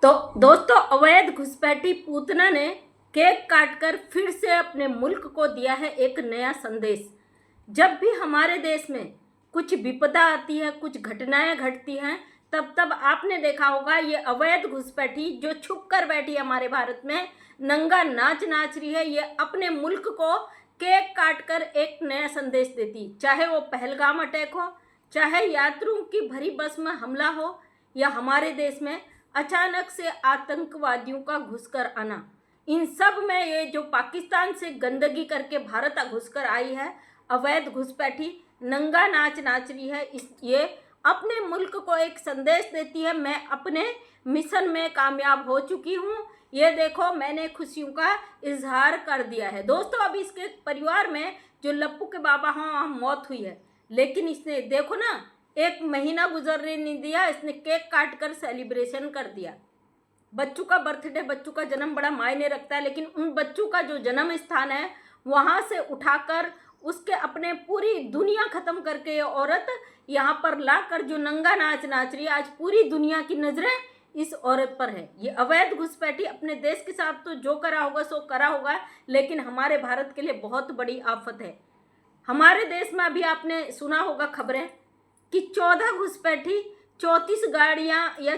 तो दोस्तों, अवैध घुसपैठी पूतना ने केक काटकर फिर से अपने मुल्क को दिया है एक नया संदेश। जब भी हमारे देश में कुछ विपदा आती है, कुछ घटनाएं घटती हैं, तब तब आपने देखा होगा ये अवैध घुसपैठी जो छुप कर बैठी है हमारे भारत में, नंगा नाच नाच रही है, ये अपने मुल्क को केक काटकर एक नया संदेश देती। चाहे वो पहलगाम अटैक हो, चाहे यात्रियों की भरी बस में हमला हो, या हमारे देश में अचानक से आतंकवादियों का घुसकर आना, इन सब में ये जो पाकिस्तान से गंदगी करके भारत घुसकर आई है अवैध घुसपैठी, नंगा नाच नाच रही है, ये अपने मुल्क को एक संदेश देती है, मैं अपने मिशन में कामयाब हो चुकी हूँ, ये देखो मैंने खुशियों का इजहार कर दिया है। दोस्तों, अब इसके परिवार में जो लप्पू के बाबा हाँ मौत हुई है, लेकिन इसने देखो ना, एक महीना गुजरने नहीं दिया, इसने केक काट कर सेलिब्रेशन कर दिया। बच्चों का बर्थडे, बच्चों का जन्म बड़ा मायने रखता है, लेकिन उन बच्चों का जो जन्म स्थान है वहाँ से उठाकर उसके अपने पूरी दुनिया ख़त्म करके ये औरत यहाँ पर लाकर जो नंगा नाच नाच रही है, आज पूरी दुनिया की नज़रें इस औरत पर है। ये अवैध घुसपैठी अपने देश के साथ तो जो करा होगा सो करा होगा, लेकिन हमारे भारत के लिए बहुत बड़ी आफत है। हमारे देश में अभी आपने सुना होगा खबरें कि 14 घुसपैठी 34 गाड़ियाँ या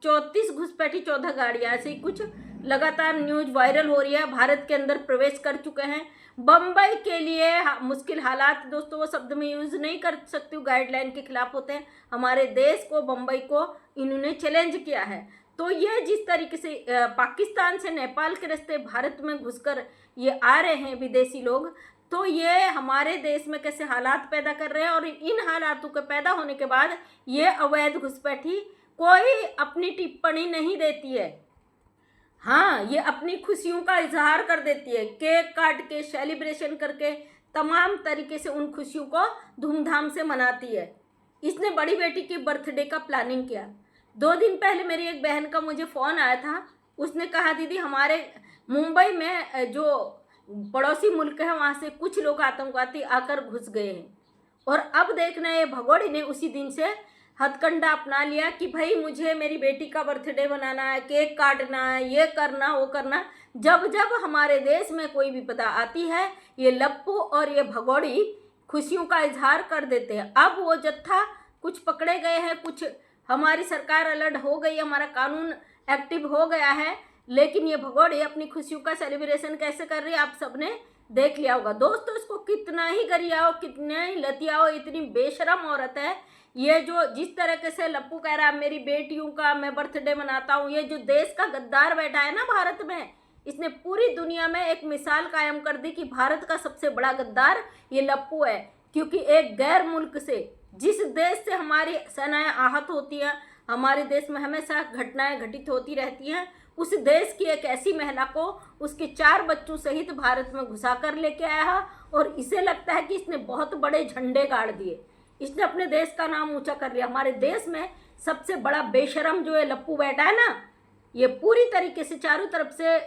34 घुसपैठी 14 गाड़ियाँ, ऐसे ही कुछ लगातार न्यूज़ वायरल हो रही है, भारत के अंदर प्रवेश कर चुके हैं। बम्बई के लिए मुश्किल हालात, दोस्तों वो शब्द में यूज़ नहीं कर सकती हूँ, गाइडलाइन के खिलाफ होते हैं। हमारे देश को, बम्बई को इन्होंने चैलेंज किया है। तो ये जिस तरीके से पाकिस्तान से नेपाल के रास्ते भारत में घुसकर ये आ रहे हैं विदेशी लोग, तो ये हमारे देश में कैसे हालात पैदा कर रहे हैं, और इन हालातों के पैदा होने के बाद ये अवैध घुसपैठी कोई अपनी टिप्पणी नहीं देती है। हाँ, ये अपनी खुशियों का इजहार कर देती है, केक काट के सेलिब्रेशन करके तमाम तरीके से उन खुशियों को धूमधाम से मनाती है। इसने बड़ी बेटी की बर्थडे का प्लानिंग किया। 2 दिन पहले मेरी एक बहन का मुझे फ़ोन आया था, उसने कहा दीदी हमारे मुंबई में जो पड़ोसी मुल्क है वहाँ से कुछ लोग आतंकवादी आकर घुस गए हैं। और अब देखना, ये भगोड़ी ने उसी दिन से हथकंडा अपना लिया कि भाई मुझे मेरी बेटी का बर्थडे मनाना है, केक काटना है, ये करना वो करना। जब जब हमारे देश में कोई विपदा आती है, ये लप्पू और ये भगोड़ी खुशियों का इजहार कर देते हैं। अब वो जत्था कुछ पकड़े गए हैं, कुछ हमारी सरकार अलर्ट हो गई, हमारा कानून एक्टिव हो गया है, लेकिन ये भगोड़ी अपनी खुशियों का सेलिब्रेशन कैसे कर रही है आप सबने देख लिया होगा। दोस्तों, इसको कितना ही गरियाओ, कितना ही लतियाओ, इतनी बेशरम औरत है ये, जो जिस तरीके से लप्पू कह रहा है मेरी बेटियों का मैं बर्थडे मनाता हूँ। ये जो देश का गद्दार बैठा है ना भारत में, इसने पूरी दुनिया में एक मिसाल कायम कर दी कि भारत का सबसे बड़ा गद्दार ये लप्पू है। क्योंकि एक गैर मुल्क से, जिस देश से हमारी सेनाएं आहत होती हैं, हमारे देश में हमेशा घटनाएं घटित होती रहती हैं, उस देश की एक ऐसी महिला को उसके 4 बच्चों सहित भारत में घुसा कर लेके आया है। और इसे लगता है कि इसने बहुत बड़े झंडे गाड़ दिए, इसने अपने देश का नाम ऊंचा कर लिया। हमारे देश में सबसे बड़ा बेशरम जो है लप्पू बैठा है ना, ये पूरी तरीके से चारों तरफ से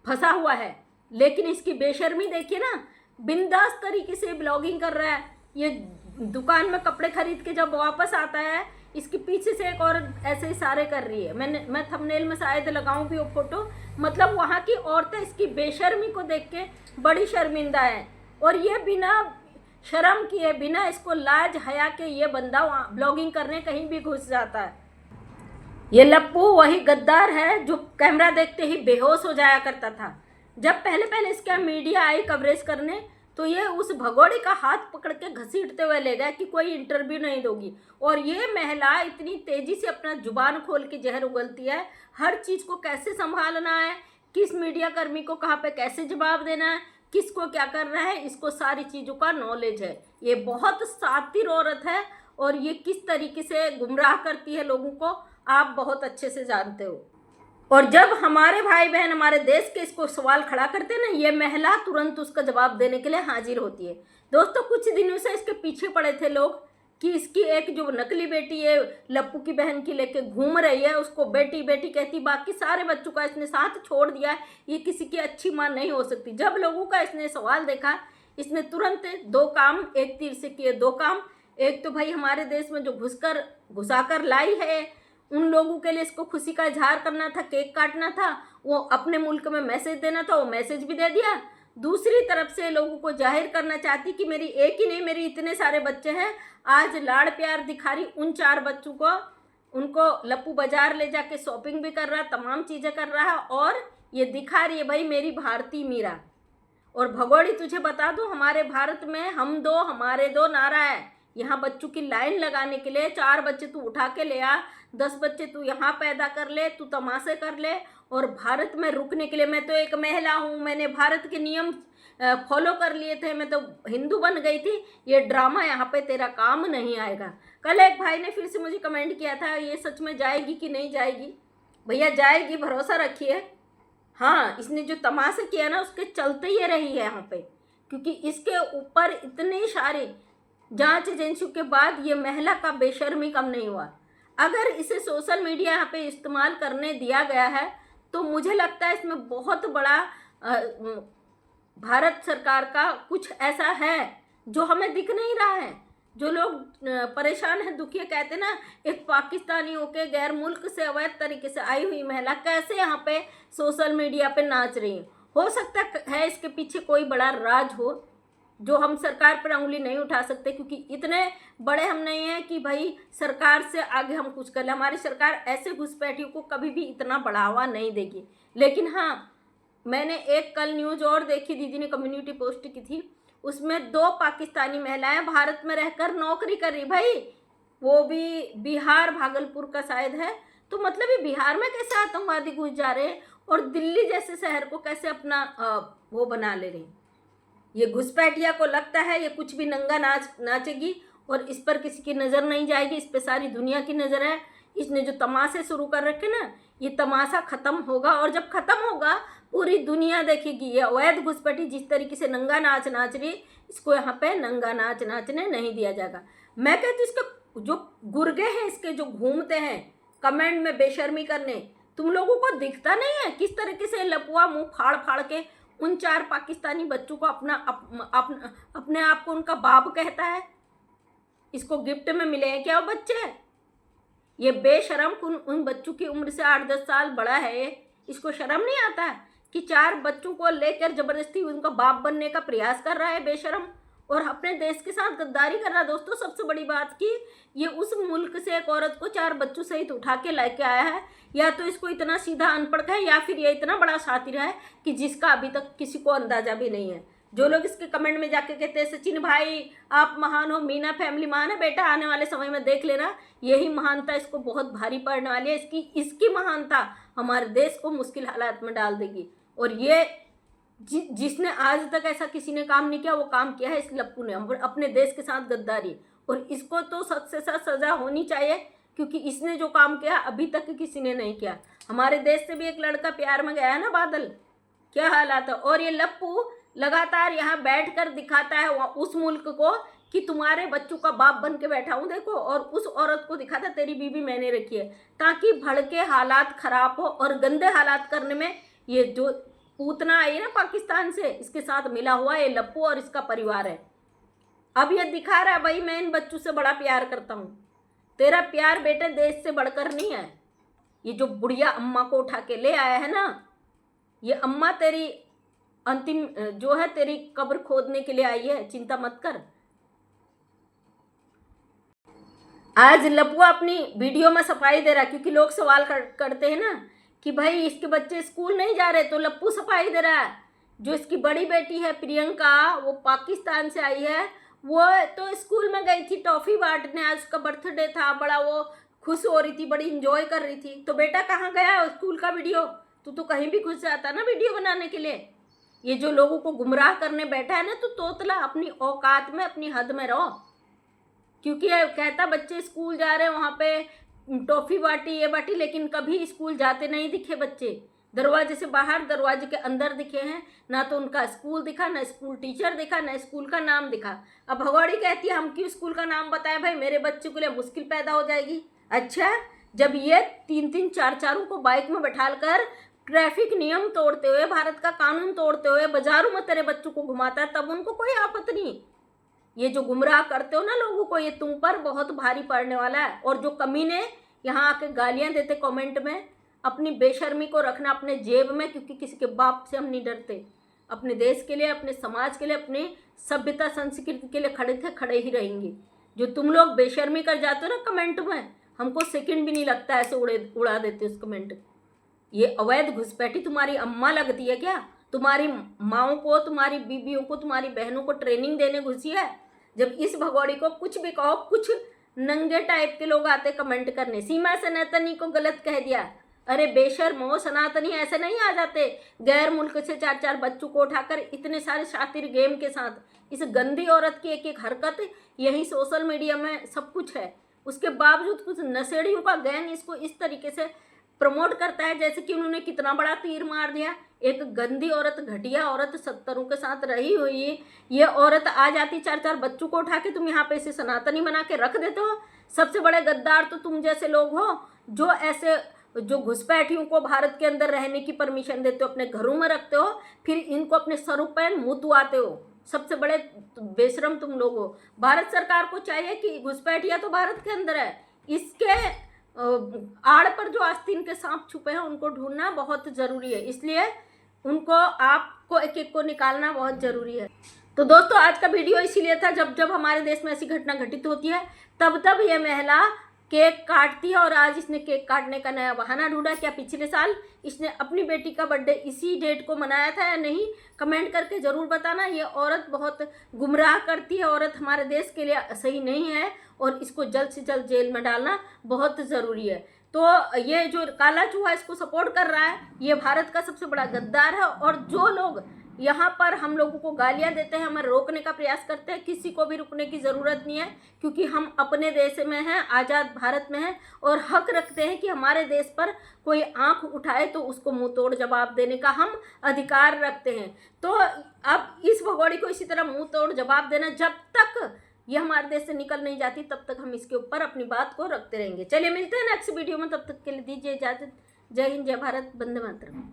फंसा हुआ है, लेकिन इसकी बेशर्मी देखिए ना, बिंदास तरीके से ब्लॉगिंग कर रहा है। ये दुकान में कपड़े खरीद के जब वापस आता है, इसके पीछे से एक औरत ऐसे इशारे कर रही है। मैं थंबनेल में शायद लगाऊं भी वो फोटो। मतलब वहाँ की औरतें इसकी बेशर्मी को देख के बड़ी शर्मिंदा है, और ये बिना शर्म किए, बिना इसको लाज हया के ये बंदा वहाँ ब्लॉगिंग करने कहीं भी घुस जाता है। ये लप्पू वही गद्दार है जो कैमरा देखते ही बेहोश हो जाया करता था। जब पहले पहले इसका मीडिया आई कवरेज करने, तो ये उस भगोड़े का हाथ पकड़ के घसीटते हुए ले गया कि कोई इंटरव्यू नहीं दोगी। और ये महिला इतनी तेज़ी से अपना जुबान खोल के जहर उगलती है, हर चीज़ को कैसे संभालना है, किस मीडिया कर्मी को कहाँ पे कैसे जवाब देना है, किसको क्या करना है, इसको सारी चीज़ों का नॉलेज है। ये बहुत शातिर औरत है, और ये किस तरीके से गुमराह करती है लोगों को आप बहुत अच्छे से जानते हो। और जब हमारे भाई बहन हमारे देश के इसको सवाल खड़ा करते हैं ना, ये महिला तुरंत उसका जवाब देने के लिए हाजिर होती है। दोस्तों, कुछ दिनों से इसके पीछे पड़े थे लोग कि इसकी एक जो नकली बेटी है लप्पू की बहन की लेके घूम रही है, उसको बेटी बेटी कहती, बाकी सारे बच्चों का इसने साथ छोड़ दिया, ये किसी की अच्छी माँ नहीं हो सकती। जब लोगों का इसने सवाल देखा, इसने तुरंत 2 काम एक तीर से किए 2 काम। एक तो भाई हमारे देश में जो घुसाकर लाई है उन लोगों के लिए इसको खुशी का इजहार करना था, केक काटना था, वो अपने मुल्क में मैसेज देना था, वो मैसेज भी दे दिया। दूसरी तरफ से लोगों को जाहिर करना चाहती कि मेरी एक ही नहीं, मेरी इतने सारे बच्चे हैं। आज लाड़ प्यार दिखा रही उन 4 बच्चों को, उनको लप्पू बाजार ले जाके शॉपिंग भी कर रहा, तमाम चीज़ें कर रहा है, और ये दिखा रही है भाई मेरी भारती मीरा। और भगोड़ी तुझे बता दूं, हमारे भारत में हम दो हमारे दो नारा है। यहाँ बच्चों की लाइन लगाने के लिए 4 बच्चे तू उठा के ले आ, 10 बच्चे तू यहाँ पैदा कर ले, तू तमाशे कर ले। और भारत में रुकने के लिए, मैं तो एक महिला हूँ, मैंने भारत के नियम फॉलो कर लिए थे, मैं तो हिंदू बन गई थी, ये ड्रामा यहाँ पे तेरा काम नहीं आएगा। कल एक भाई ने फिर से मुझे कमेंट किया था, ये सच में जाएगी कि नहीं जाएगी? भैया जाएगी, भरोसा रखिए। हाँ, इसने जो तमाशा किया ना, उसके चलते ये रही है यहाँ पे, क्योंकि इसके ऊपर इतनी सारी जांच एजेंसियों के बाद ये महिला का बेशर्मी कम नहीं हुआ। अगर इसे सोशल मीडिया यहाँ पे इस्तेमाल करने दिया गया है तो मुझे लगता है इसमें बहुत बड़ा भारत सरकार का कुछ ऐसा है जो हमें दिख नहीं रहा है। जो लोग परेशान है, दुखी है, कहते ना एक पाकिस्तानी होके गैर मुल्क से अवैध तरीके से आई हुई महिला कैसे यहाँ पे सोशल मीडिया पे नाच रही है। हो सकता है इसके पीछे कोई बड़ा राज हो जो हम सरकार पर उंगली नहीं उठा सकते, क्योंकि इतने बड़े हम नहीं हैं कि भाई सरकार से आगे हम कुछ कर लें। हमारी सरकार ऐसे घुसपैठियों को कभी भी इतना बढ़ावा नहीं देगी। लेकिन हाँ, मैंने एक कल न्यूज़ और देखी, दीदी ने कम्युनिटी पोस्ट की थी, उसमें 2 पाकिस्तानी महिलाएं भारत में रहकर नौकरी कर रही। भाई वो भी बिहार, भागलपुर का शायद है। तो मतलब ये बिहार में कैसे आतंकवादी घुस जा रहे हैं और दिल्ली जैसे शहर को कैसे अपना वो बना ले रहे हैं। ये घुसपैठिया को लगता है ये कुछ भी नंगा नाचेगी और इस पर किसी की नज़र नहीं जाएगी, इस पर सारी दुनिया की नज़र है। इसने जो तमाशे शुरू कर रखे ना, ये तमाशा ख़त्म होगा, और जब ख़त्म होगा पूरी दुनिया देखेगी ये अवैध घुसपैठी जिस तरीके से नंगा नाच नाच रही, इसको यहाँ पे नंगा नाच नाचने नहीं दिया जाएगा। मैं कहती हूँ इसके जो गुर्गे हैं, इसके जो घूमते हैं कमेंट में बेशर्मी करने, तुम लोगों को दिखता नहीं है किस तरीके से लपुआ मुँह फाड़ फाड़ के उन 4 पाकिस्तानी बच्चों को अपने आप को उनका बाप कहता है। इसको गिफ्ट में मिले हैं क्या वो बच्चे? ये बेशरम उन बच्चों की उम्र से 8-10 साल बड़ा है, इसको शर्म नहीं आता है कि 4 बच्चों को लेकर जबरदस्ती उनका बाप बनने का प्रयास कर रहा है बेशरम, और अपने देश के साथ गद्दारी कर रहा है। दोस्तों सबसे बड़ी बात कि ये उस मुल्क से एक औरत को 4 बच्चों सहित उठा के लेके आया है। या तो इसको इतना सीधा अनपढ़ है, या फिर ये इतना बड़ा शातिर है कि जिसका अभी तक किसी को अंदाजा भी नहीं है। जो लोग इसके कमेंट में जाके कहते हैं सचिन भाई आप महान हो, मीना फैमिली महान है, बेटा आने वाले समय में देख लेना यही महानता इसको बहुत भारी पड़ने वाली है। इसकी महानता हमारे देश को मुश्किल हालात में डाल देगी। और ये जिसने आज तक ऐसा किसी ने काम नहीं किया, वो काम किया है इस लप्पू ने, अपने देश के साथ गद्दारी। और इसको तो सख्त से सख्त सज़ा होनी चाहिए, क्योंकि इसने जो काम किया अभी तक किसी ने नहीं किया। हमारे देश से भी एक लड़का प्यार में गया है ना, बादल, क्या हालात है। और ये लप्पू लगातार यहाँ बैठकर दिखाता है उस मुल्क को कि तुम्हारे बच्चों का बाप बन के बैठा हूँ देखो, और उस औरत को दिखाता तेरी बीवी मैंने रखी है, ताकि भड़के हालात खराब हो और गंदे हालात करने में ये जो पूतना आई ना पाकिस्तान से, इसके साथ मिला हुआ ये लप्पू और इसका परिवार है। अब ये दिखा रहा है भाई मैं इन बच्चों से बड़ा प्यार करता हूँ। तेरा प्यार बेटे देश से बढ़कर नहीं है। ये जो बुढ़िया अम्मा को उठा के ले आया है ना, ये अम्मा तेरी अंतिम जो है तेरी कब्र खोदने के लिए आई है, चिंता मत कर। आज लपुआ अपनी वीडियो में सफाई दे रहा, क्योंकि लोग सवाल करते हैं ना कि भाई इसके बच्चे स्कूल नहीं जा रहे, तो लप्पू सफाई दे रहा है। जो इसकी बड़ी बेटी है प्रियंका, वो पाकिस्तान से आई है, वो तो स्कूल में गई थी टॉफ़ी बांटने, आज उसका बर्थडे था, बड़ा वो खुश हो रही थी, बड़ी इंजॉय कर रही थी। तो बेटा कहाँ गया स्कूल का वीडियो? तू तो कहीं भी घुस जाता ना वीडियो बनाने के लिए। ये जो लोगों को गुमराह करने बैठा है ना, तो तोतला अपनी औकात में अपनी हद में रहो। क्योंकि कहता बच्चे स्कूल जा रहे हैं, वहाँ पे टॉफ़ी बांटी ये बांटी, लेकिन कभी स्कूल जाते नहीं दिखे बच्चे। दरवाजे से बाहर दरवाजे के अंदर दिखे हैं, ना तो उनका स्कूल दिखा, ना स्कूल टीचर दिखा, ना स्कूल का नाम दिखा। अब भगौड़ी कहती है हम क्यों स्कूल का नाम बताएं भाई, मेरे बच्चे के लिए मुश्किल पैदा हो जाएगी। अच्छा, जब ये 3-3 4-4 को बाइक में बैठाल कर ट्रैफिक नियम तोड़ते हुए, भारत का कानून तोड़ते हुए बाजारों में तेरे बच्चों को घुमाता है, तब उनको कोई आपत्ति नहीं। ये जो गुमराह करते हो ना लोगों को, ये तुम पर बहुत भारी पड़ने वाला है। और जो कमीने यहाँ आके गालियाँ देते कमेंट में। अपनी बेशर्मी को रखना अपने जेब में, क्योंकि किसी के बाप से हम नहीं डरते। अपने देश के लिए, अपने समाज के लिए, अपनी सभ्यता संस्कृति के लिए खड़े थे, खड़े ही रहेंगे। जो तुम लोग बेशर्मी कर जाते हो ना कमेंट में, हमको सेकंड भी नहीं लगता, ऐसे उड़ा देते उस कमेंट। ये अवैध घुसपैठी तुम्हारी अम्मा लगती है क्या? तुम्हारी माओं को, तुम्हारी बीबियों को, तुम्हारी बहनों को ट्रेनिंग देने घुसी है? जब इस भगोड़ी को कुछ भी कहो, कुछ नंगे टाइप के लोग आते कमेंट करने, सीमा सनातनी को गलत कह दिया। अरे बेशर्म हो, सनातनी ऐसे नहीं आ जाते गैर मुल्क से 4-4 बच्चों को उठाकर इतने सारे शातिर गेम के साथ। इस गंदी औरत की एक एक हरकत यही सोशल मीडिया में सब कुछ है। उसके बावजूद कुछ नशेड़ियों का गैंग इसको इस तरीके से प्रमोट करता है जैसे कि उन्होंने कितना बड़ा तीर मार दिया। एक गंदी औरत, घटिया औरत, 70 के साथ रही हुई ये औरत आ जाती 4-4 बच्चों को उठा के तुम यहाँ पे इसे सनातनी बना के रख देते हो। सबसे बड़े गद्दार तो तुम जैसे लोग हो, जो ऐसे जो घुसपैठियों को भारत के अंदर रहने की परमिशन देते हो, अपने घरों में रखते हो, फिर इनको अपने सरों पर मुतवाते हो। सबसे बड़े बेशरम तुम लोग हो। भारत सरकार को चाहिए कि घुसपैठिया तो भारत के अंदर है, इसके आड़ पर जो आस्तीन के सांप छुपे हैं उनको ढूंढना बहुत ज़रूरी है। इसलिए उनको, आपको एक एक को निकालना बहुत ज़रूरी है। तो दोस्तों आज का वीडियो इसीलिए था, जब जब हमारे देश में ऐसी घटना घटित होती है तब तब ये महिला केक काटती है। और आज इसने केक काटने का नया बहाना ढूंढा। क्या पिछले साल इसने अपनी बेटी का बर्थडे इसी डेट को मनाया था या नहीं? कमेंट करके ज़रूर बताना। ये औरत बहुत गुमराह करती है, औरत हमारे देश के लिए सही नहीं है और इसको जल्द से जल्द जेल में डालना बहुत ज़रूरी है। तो ये जो काला चूहा इसको सपोर्ट कर रहा है, ये भारत का सबसे बड़ा गद्दार है। और जो लोग यहाँ पर हम लोगों को गालियाँ देते हैं, हमें रोकने का प्रयास करते हैं, किसी को भी रुकने की ज़रूरत नहीं है, क्योंकि हम अपने देश में हैं, आज़ाद भारत में हैं और हक रखते हैं कि हमारे देश पर कोई आंख उठाए तो उसको मुंह तोड़ जवाब देने का हम अधिकार रखते हैं। तो अब इस भगोड़ी को इसी तरह मुंह तोड़ जवाब देना, जब तक ये हमारे देश से निकल नहीं जाती तब तक हम इसके ऊपर अपनी बात को रखते रहेंगे। चलिए मिलते हैं नेक्स्ट वीडियो में, तब तक के लिए दीजिए इजाज़त। जय हिंद, जय भारत, वंदे मातरम।